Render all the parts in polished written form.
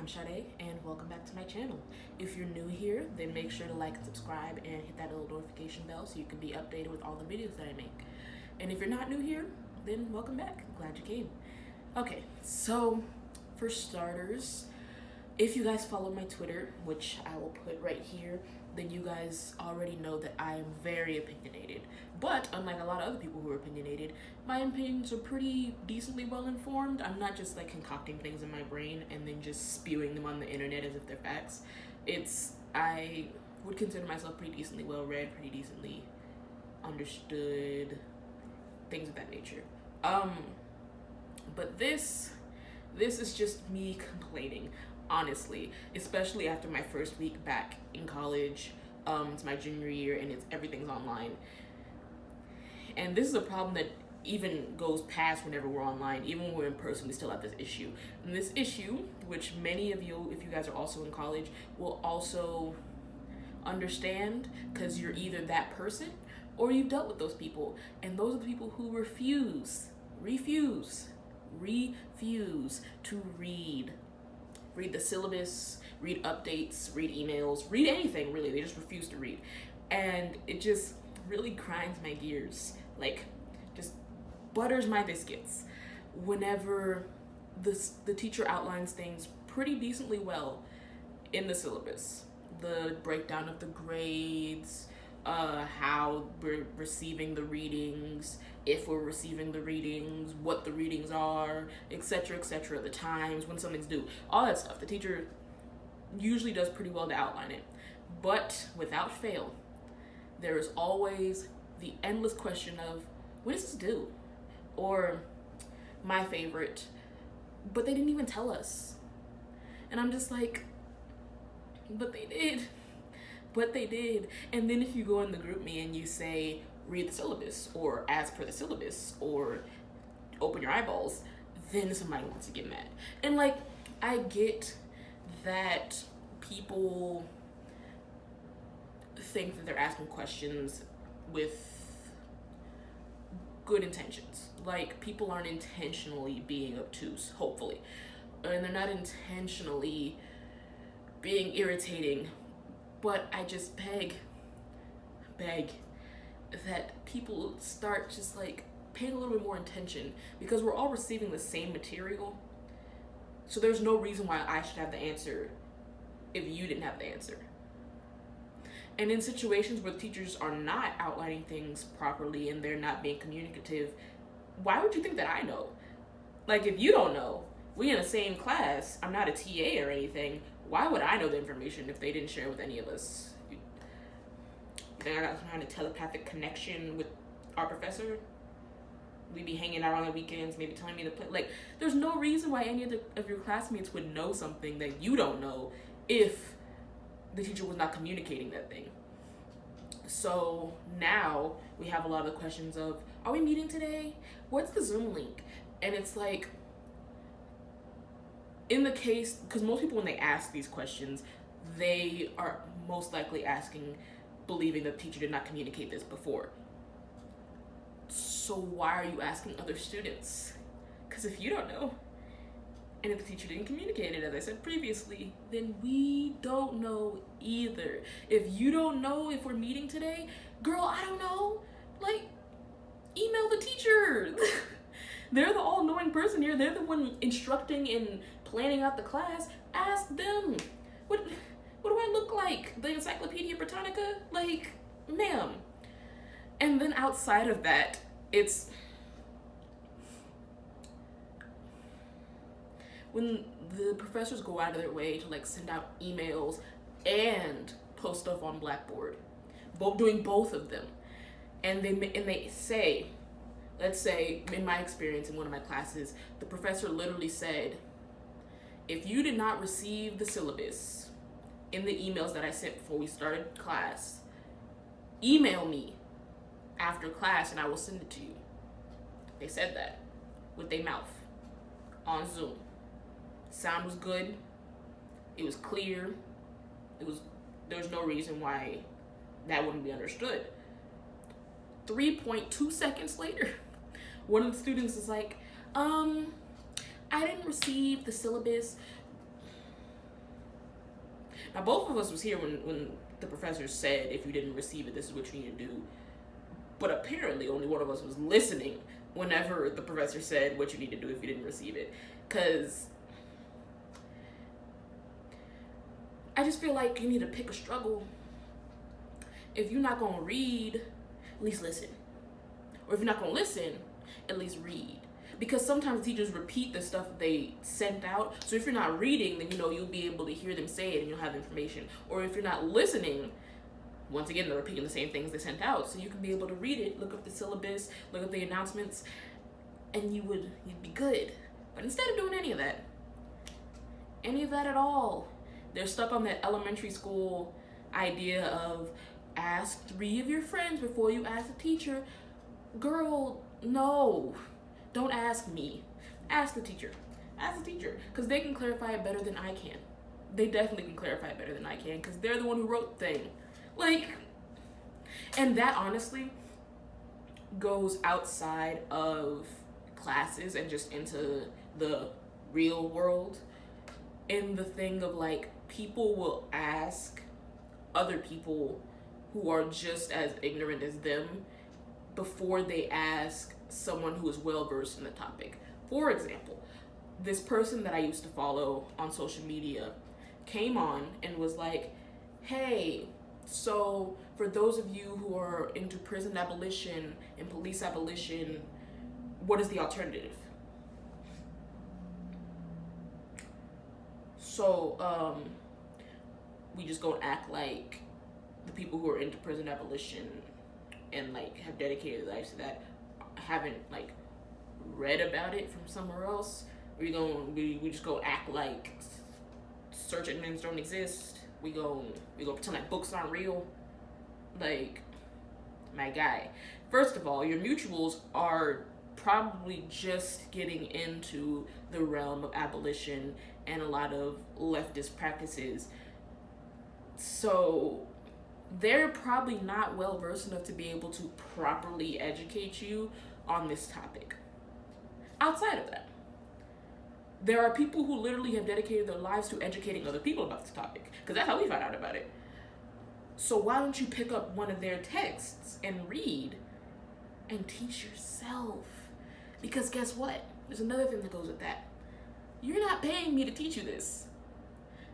I'm Sade, and welcome back to my channel. If you're new here, then make sure to like and subscribe and hit that little notification bell so you can be updated with all the videos that I make. And if you're not new here, then welcome back. Glad you came. Okay, so for starters, if you guys follow my Twitter, which I will put right here, then you guys already know that I am very opinionated. But unlike a lot of other people who are opinionated, my opinions are pretty decently well informed. I'm not just like concocting things in my brain and then just spewing them on the internet as if they're facts. I would consider myself pretty decently well read, pretty decently understood, things of that nature. But this is just me complaining, honestly, especially after my first week back in college. It's my junior year and everything's online. And this is a problem that even goes past whenever we're online. Even when we're in person, we still have this issue. And this issue, which many of you, if you guys are also in college, will also understand, because you're either that person or you've dealt with those people. And those are the people who refuse to read the syllabus, read updates, read emails, read anything really. They just refuse to read. And it just really grinds my gears, like just butters my biscuits whenever the teacher outlines things pretty decently well in the syllabus. The breakdown of the grades, how we're receiving the readings, if we're receiving the readings, what the readings are, etc., the times, when something's due, all that stuff. The teacher usually does pretty well to outline it. But without fail, there is always the endless question of, when is this due? Or my favorite, but they didn't even tell us. And I'm just like, but they did. And then if you go in the group me and you say, read the syllabus, or as per the syllabus, or open your eyeballs, then somebody wants to get mad. And like, I get that people think that they're asking questions with good intentions. Like, people aren't intentionally being obtuse, hopefully. And they're not intentionally being irritating. But I just beg that people start just like paying a little bit more attention, because we're all receiving the same material. So there's no reason why I should have the answer if you didn't have the answer. And in situations where teachers are not outlining things properly and they're not being communicative, why would you think that I know? Like, if you don't know, we in the same class, I'm not a TA or anything, why would I know the information if they didn't share with any of us? You think I got some kind of telepathic connection with our professor? We'd be hanging out on the weekends, maybe telling me to play. Like, there's no reason why any of your classmates would know something that you don't know if the teacher was not communicating that thing. So now we have a lot of questions of, are we meeting today? What's the Zoom link? And it's like, in the case, because most people when they ask these questions, they are most likely believing the teacher did not communicate this before. So why are you asking other students? Because if you don't know, and if the teacher didn't communicate it, as I said previously, then we don't know either. If you don't know if we're meeting today, girl, I don't know. Like, email the teacher. They're the all-knowing person here. They're the one instructing and planning out the class. Ask them. What do I look like? The Encyclopedia Britannica? Like, ma'am. And then outside of that, it's when the professors go out of their way to like send out emails and post stuff on Blackboard, doing both of them, and they say, let's say in my experience in one of my classes, the professor literally said, if you did not receive the syllabus in the emails that I sent before we started class, email me after class and I will send it to you. They said that with their mouth on Zoom. Sound was good. It was clear. There's no reason why that wouldn't be understood. 3.2 seconds later, one of the students is like, I didn't receive the syllabus. Now, both of us was here when the professor said, if you didn't receive it, this is what you need to do. But apparently, only one of us was listening whenever the professor said what you need to do if you didn't receive it. Because I just feel like you need to pick a struggle. If you're not going to read, at least listen. Or if you're not going to listen, at least read. Because sometimes teachers repeat the stuff that they sent out. So if you're not reading, then you'll be able to hear them say it and you'll have information. Or if you're not listening, once again, they're repeating the same things they sent out. So you can be able to read it, look up the syllabus, look up the announcements, and you'd be good. But instead of doing any of that at all, they're stuck on that elementary school idea of ask 3 of your friends before you ask the teacher. Girl, no. Don't ask me. Ask the teacher. Ask the teacher. Because they can clarify it better than I can. They definitely can clarify it better than I can because they're the one who wrote the thing. And that honestly goes outside of classes and just into the real world. In the thing of people will ask other people who are just as ignorant as them before they ask someone who is well versed in the topic. For example, this person that I used to follow on social media came on and was like, hey, so for those of you who are into prison abolition and police abolition, what is the alternative? So we just go and act like the people who are into prison abolition and have dedicated their lives to that haven't read about it from somewhere else. We just go act like search engines don't exist. We go pretend like books aren't real. My guy. First of all, your mutuals are probably just getting into the realm of abolition and a lot of leftist practices. So they're probably not well versed enough to be able to properly educate you on this topic. Outside of that, there are people who literally have dedicated their lives to educating other people about this topic, because that's how we found out about it. So why don't you pick up one of their texts and read and teach yourself? Because guess what? There's another thing that goes with that. You're not paying me to teach you this.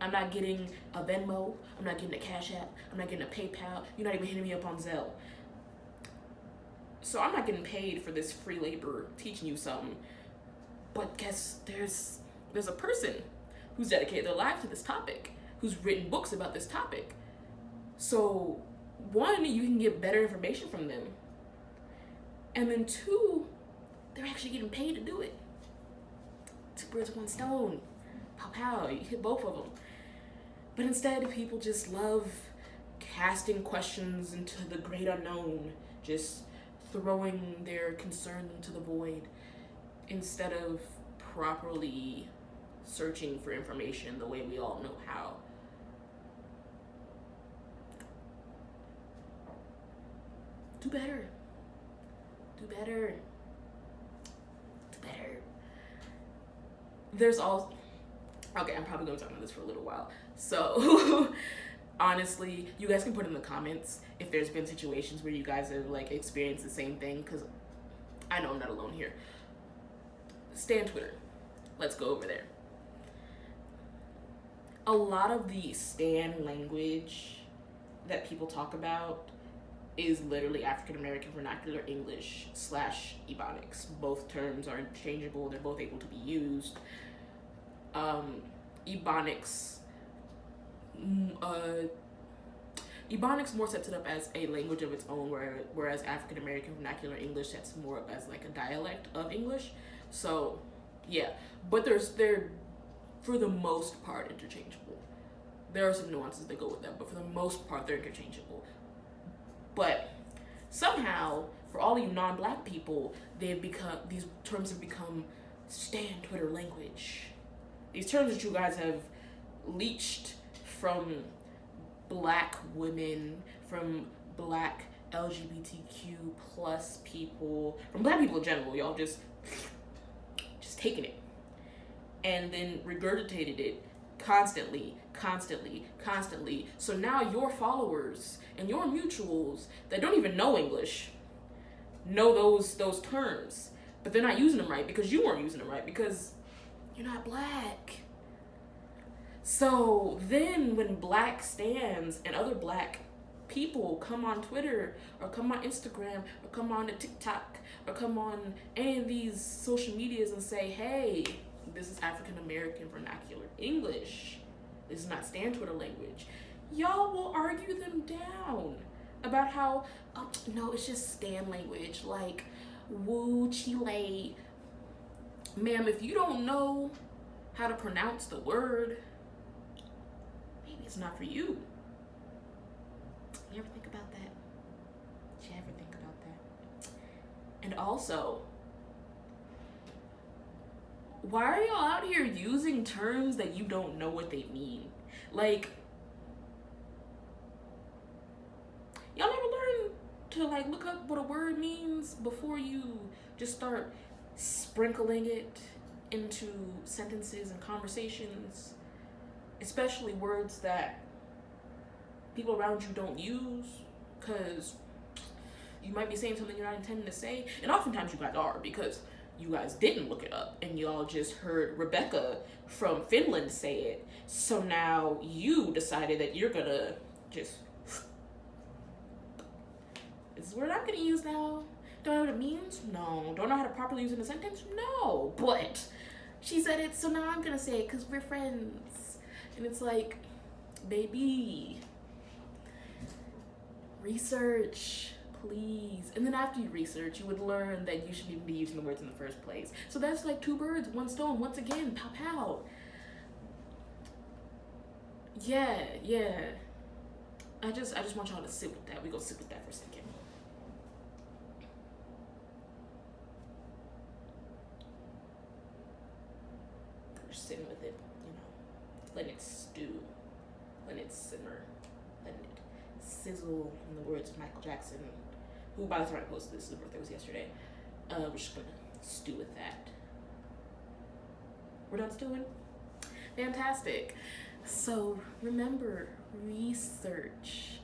I'm not getting a Venmo. I'm not getting a Cash App. I'm not getting a PayPal. You're not even hitting me up on Zelle. So I'm not getting paid for this free labor teaching you something. But guess there's a person who's dedicated their life to this topic, who's written books about this topic. So 1, you can get better information from them. And then 2, they're actually getting paid to do it. 2 birds with 1 stone. Pow pow, you hit both of them. But instead, people just love casting questions into the great unknown, just throwing their concerns into the void, instead of properly searching for information the way we all know how. Do better. Do better. Do better. There's also... Okay, I'm probably going to talk about this for a little while. So, honestly, you guys can put in the comments if there's been situations where you guys have experienced the same thing, because I know I'm not alone here. Stay on Twitter. Let's go over there. A lot of the Stan language that people talk about is literally African American vernacular English / Ebonics. Both terms are interchangeable. They're both able to be used. Ebonics more sets it up as a language of its own, whereas African American vernacular English sets more up as a dialect of English. So, yeah, but they're for the most part interchangeable. There are some nuances that go with them, but for the most part they're interchangeable. But somehow, for all you non-black people, these terms have become Stan Twitter language. These terms that you guys have leached from black women, from black LGBTQ plus people, from black people in general, y'all just taking it and then regurgitated it constantly, constantly, constantly. So now your followers and your mutuals that don't even know English know those terms, but they're not using them right because you weren't using them right because you're not black. So then when black stands and other black people come on Twitter or come on Instagram or come on to TikTok or come on any of these social medias and say, hey, this is African American vernacular English, this is not stand Twitter language, y'all will argue them down about how, oh, no, it's just stand language, like woo chile. Ma'am, if you don't know how to pronounce the word, maybe it's not for you. You ever think about that? Did you ever think about that? And also, why are y'all out here using terms that you don't know what they mean? Like, y'all never learn to like look up what a word means before you just start sprinkling it into sentences and conversations, especially words that people around you don't use, because you might be saying something you're not intending to say, and oftentimes you guys are, because you guys didn't look it up and y'all just heard Rebecca from Finland say it, so now you decided that you're gonna just, this is a word I'm gonna use now. Don't know what it means? No. Don't know how to properly use it in a sentence? No. But she said it, so now I'm gonna say it because we're friends. And it's like, baby, research, please. And then after you research, you would learn that you shouldn't even be using the words in the first place. So that's like two birds, one stone. Once again, pow pow. Yeah. I just want y'all to sit with that. We go sit with that for a second. Sitting with it, letting it stew, letting it simmer, letting it sizzle, in the words of Michael Jackson, who by the time I posted this, his birthday was yesterday. We're just gonna stew with that. We're done stewing? Fantastic. So remember, research.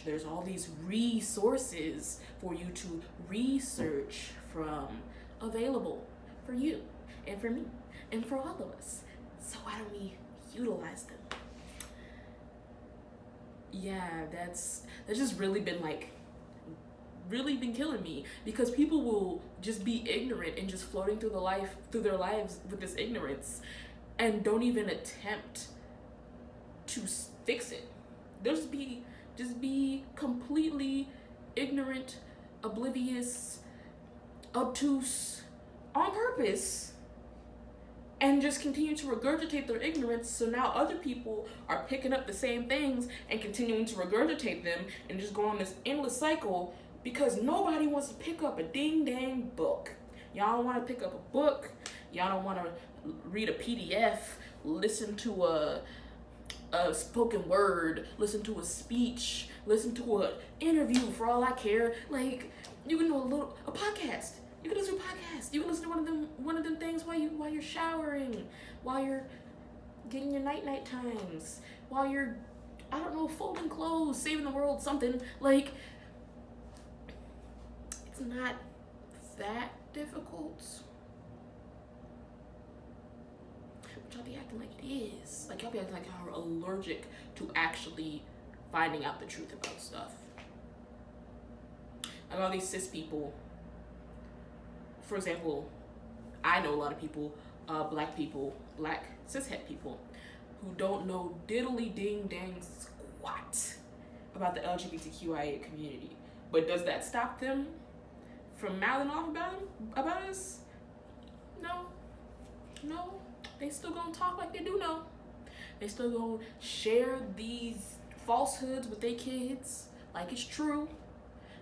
There's all these resources for you to research from available for you and for me and for all of us. So why don't we utilize them? Yeah, that's just really been killing me, because people will just be ignorant and just floating through their lives with this ignorance and don't even attempt to fix it. They'll just be completely ignorant, oblivious, obtuse on purpose, and just continue to regurgitate their ignorance. So now other people are picking up the same things and continuing to regurgitate them and just go on this endless cycle, because nobody wants to pick up a ding dang book. Y'all don't want to pick up a book. Y'all don't want to read a PDF, listen to a spoken word, listen to a speech, listen to an interview, for all I care. Like, you can do a podcast. You can listen to a podcast. You can listen to one of them things while you're showering, while you're getting your night times, while you're, I don't know, folding clothes, saving the world, something. Like, it's not that difficult. But y'all be acting like it is. Like, y'all be acting like y'all are allergic to actually finding out the truth about stuff. Like all these cis people. For example, I know a lot of people, black cishet people, who don't know diddly ding dang squat about the LGBTQIA community. But does that stop them from mouthing off about us? No. They still gonna talk like they do know. They still gonna share these falsehoods with their kids like it's true.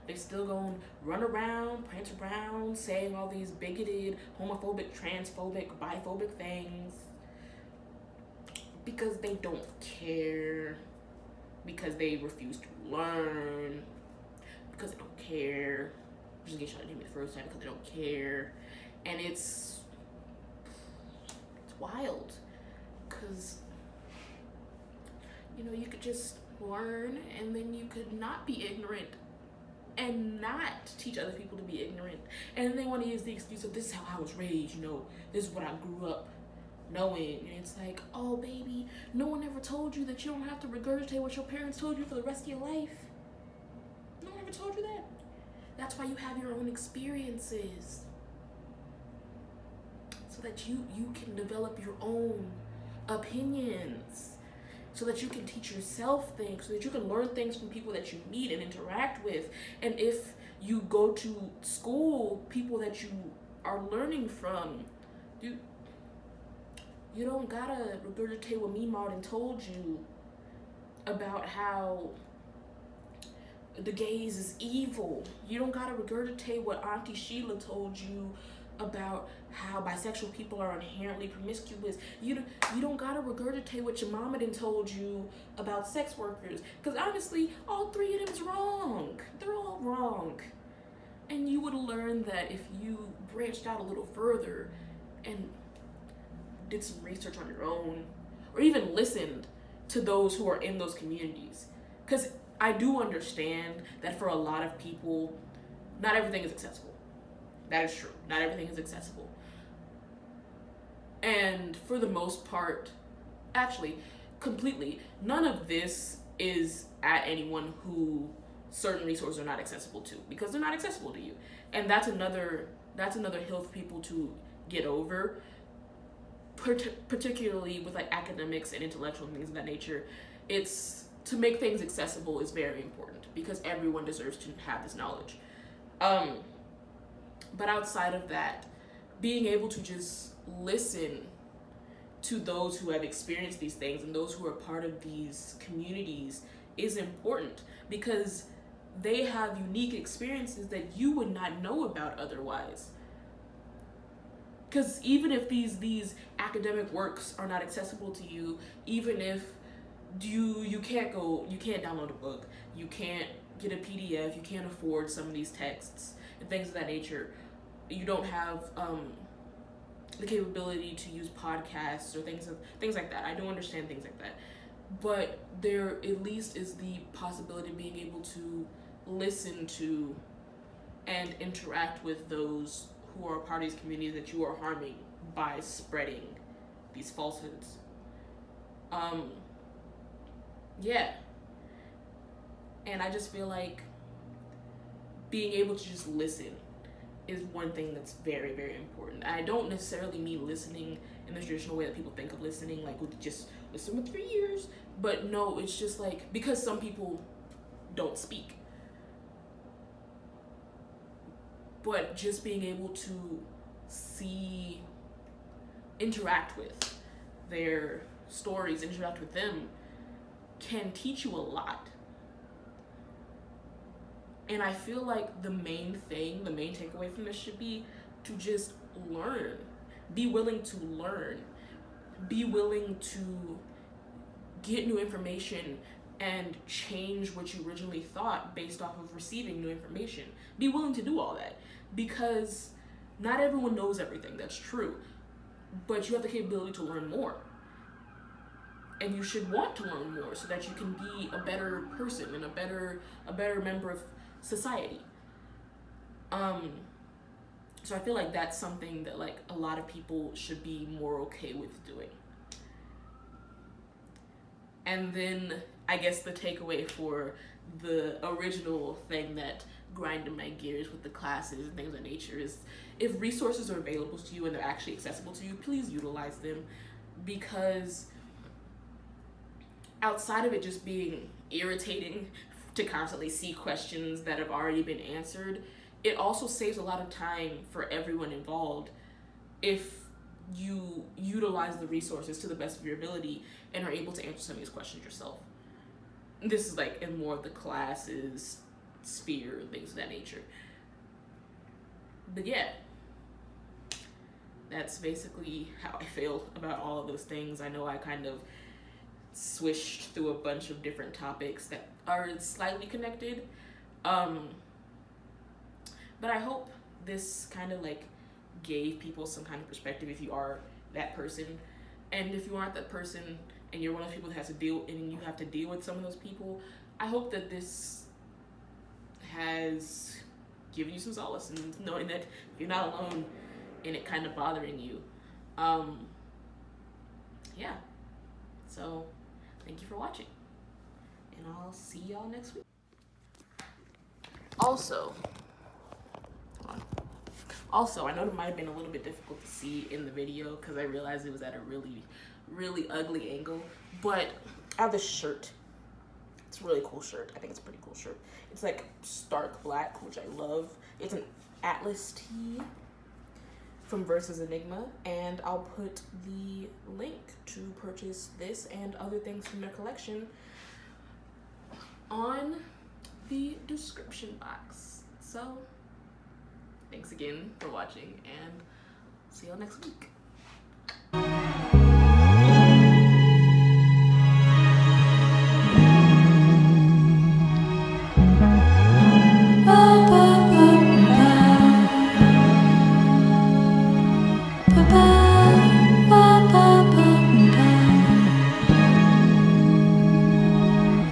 They still gonna run around, prance around, saying all these bigoted, homophobic, transphobic, biphobic things because they don't care, because they refuse to learn, because they don't care. Just in case y'all didn't hear me the first time, because they don't care. And it's wild. because, you could just learn, and then you could not be ignorant and not teach other people to be ignorant. And then they want to use the excuse of, this is how I was raised, this is what I grew up knowing. And it's like, oh baby, no one ever told you that you don't have to regurgitate what your parents told you for the rest of your life. No one ever told you that. That's why you have your own experiences, so that you can develop your own opinions, so that you can teach yourself things, so that you can learn things from people that you meet and interact with. And if you go to school, people that you are learning from, you don't gotta regurgitate what me Martin told you about how the gays is evil. You don't gotta regurgitate what Auntie Sheila told you about how bisexual people are inherently promiscuous. You don't gotta regurgitate what your mama done told you about sex workers, because honestly, all three of them is wrong. They're all wrong. And you would learn that if you branched out a little further and did some research on your own, or even listened to those who are in those communities. Because I do understand that for a lot of people, not everything is accessible. That is true. Not everything is accessible. And for the most part, actually, completely, none of this is at anyone who certain resources are not accessible to, because they're not accessible to you. And that's another hill for people to get over, particularly with like academics and intellectual things of that nature. It's to make things accessible is very important, because everyone deserves to have this knowledge. But outside of that, being able to just listen to those who have experienced these things and those who are part of these communities is important, because they have unique experiences that you would not know about otherwise. Because even if these academic works are not accessible to you, even if you can't download a book, you can't get a PDF, you can't afford some of these texts and things of that nature, you don't have the capability to use podcasts or things like that. I don't understand things like that, but there at least is the possibility of being able to listen to and interact with those who are part of these communities that you are harming by spreading these falsehoods. Yeah. And I just feel like being able to just listen is one thing that's very, very important. I don't necessarily mean listening in the traditional way that people think of listening, like with just listen with your ears. But no, it's just like, because some people don't speak. But just being able to interact with their stories, interact with them, can teach you a lot. And I feel like the main takeaway from this should be to just learn. Be willing to learn. Be willing to get new information and change what you originally thought based off of receiving new information. Be willing to do all that, because not everyone knows everything. That's true. But you have the capability to learn more. And you should want to learn more so that you can be a better person and a better member of society. So I feel like that's something that like a lot of people should be more okay with doing. And then I guess the takeaway for the original thing that grinded my gears with the classes and things of that nature is, if resources are available to you and they're actually accessible to you, please utilize them, because outside of it just being irritating to constantly see questions that have already been answered, it also saves a lot of time for everyone involved if you utilize the resources to the best of your ability and are able to answer some of these questions yourself. This is like in more of the classes sphere and things of that nature. But yeah, that's basically how I feel about all of those things. I know I kind of swished through a bunch of different topics that are slightly connected, but I hope this kind of like gave people some kind of perspective, if you are that person And if you aren't that person and you're one of those people that has to deal and you have to deal with some of those people, I hope that this has given you some solace in knowing that you're not alone in it kind of bothering you. Yeah. So thank you for watching, and I'll see y'all next week. Also, I know it might have been a little bit difficult to see in the video because I realized it was at a really, really ugly angle, but I have this shirt. It's a really cool shirt. I think it's a pretty cool shirt. It's like stark black, which I love. It's an Atlas tee from Versus Enigma, and I'll put the link to purchase this and other things from their collection on the description box. So thanks again for watching, and see y'all next week.